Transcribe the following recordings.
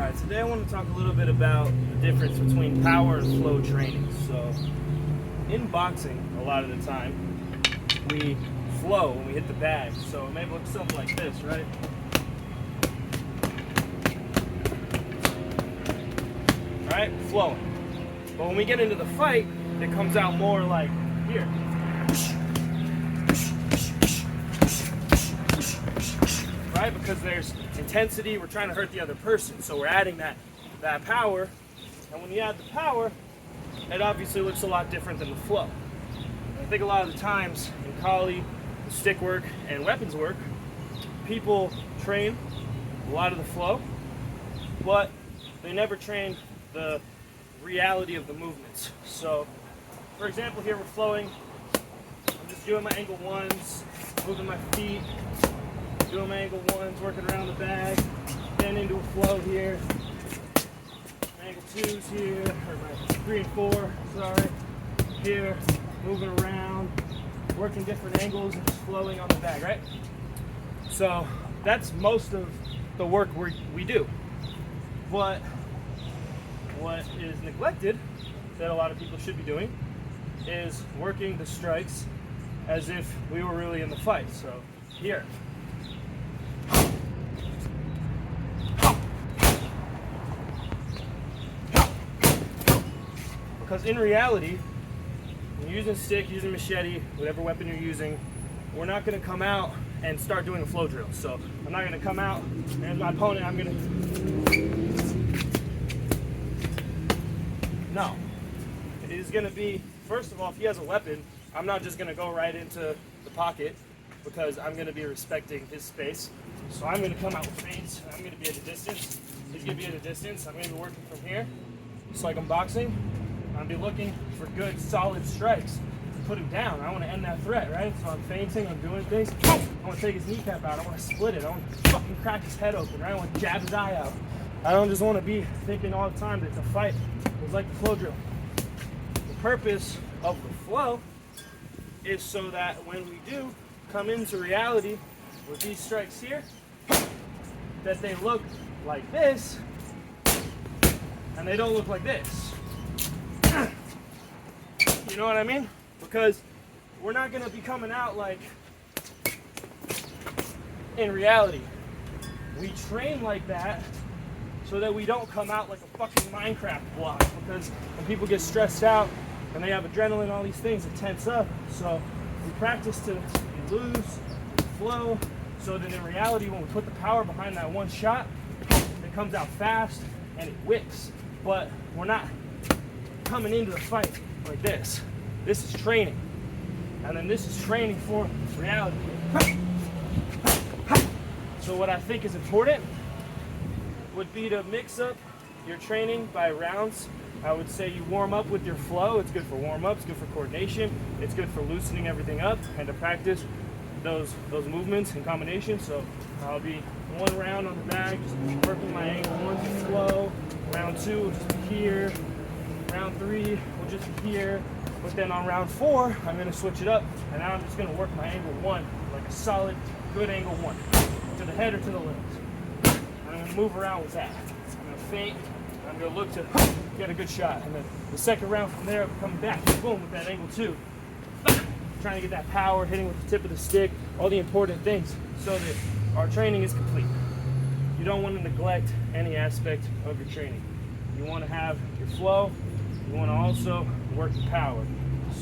Alright, today I want to talk a little bit about the difference between power and flow training. So, in boxing, a lot of the time, we flow when we hit the bag. So, it may look something like this, right? Right? Flowing. But when we get into the fight, it comes out more like here. Right? Because there's intensity, we're trying to hurt the other person, so we're adding that power, and when you add the power, it obviously looks a lot different than the flow. I think a lot of the times in Kali, stick work, and weapons work, people train a lot of the flow, but they never train the reality of the movements. So, for example, here we're flowing, I'm just doing my angle ones, moving my feet, doing my angle ones, working around the bag, then into a flow here, angle twos here, or my 3 and 4, sorry, here, moving around, working different angles and just flowing on the bag, right? So that's most of the work we do. But what is neglected, that a lot of people should be doing, is working the strikes as if we were really in the fight. So here. Because in reality, when you're using stick, using machete, whatever weapon you're using, we're not going to come out and start doing a flow drill. So I'm not going to come out, and my opponent, I'm going to... No. It is going to be, first of all, if he has a weapon, I'm not just going to go right into the pocket, because I'm going to be respecting his space. So I'm going to come out with feints, I'm going to be at a distance. He's going to be at a distance. I'm going to be working from here, just like I'm boxing. I'm going to be looking for good, solid strikes to put him down. I want to end that threat, right? So I'm feinting, I'm doing things. I want to take his kneecap out. I want to split it. I want to fucking crack his head open, right? I want to jab his eye out. I don't just want to be thinking all the time that it's a fight. It's like the flow drill. The purpose of the flow is so that when we do come into reality with these strikes here, that they look like this, and they don't look like this. You know what I mean? Because we're not going to be coming out like in reality. We train like that so that we don't come out like a fucking Minecraft block. Because when people get stressed out and they have adrenaline, all these things, it tense up. So we practice to be loose, flow, so that in reality, when we put the power behind that one shot, it comes out fast and it whips. But we're not coming into the fight like this. This is training. And then this is training for reality. So what I think is important would be to mix up your training by rounds. I would say you warm up with your flow. It's good for warm-up, it's good for coordination, it's good for loosening everything up and to practice those movements and combinations. So I'll be one round on the bag, just working my angle one flow. Round 2 will just be here. Round 3 will just be here. But then on round 4, I'm going to switch it up, and now I'm just going to work my angle 1, like a solid, good angle 1, to the head or to the legs. And I'm going to move around with that. I'm going to feint, and I'm going to look to get a good shot. And then the second round from there, I'm coming back, boom, with that angle 2. Trying to get that power, hitting with the tip of the stick, all the important things, so that our training is complete. You don't want to neglect any aspect of your training. You want to have your flow, you want to also work your power.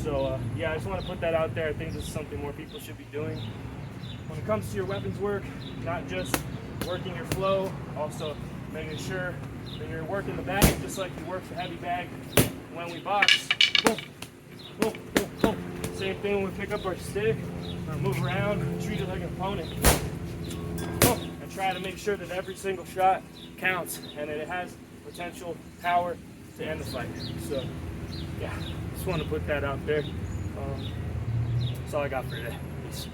So yeah, I just want to put that out there. I think this is something more people should be doing. When it comes to your weapons work, not just working your flow, also making sure that you're working the bag just like you work the heavy bag when we box. Boom, boom, boom, boom. Same thing when we pick up our stick, or move around, treat it like an opponent. Boom. And try to make sure that every single shot counts and that it has potential power to end the fight. So yeah, just want to put that out there. That's all I got for today. Peace.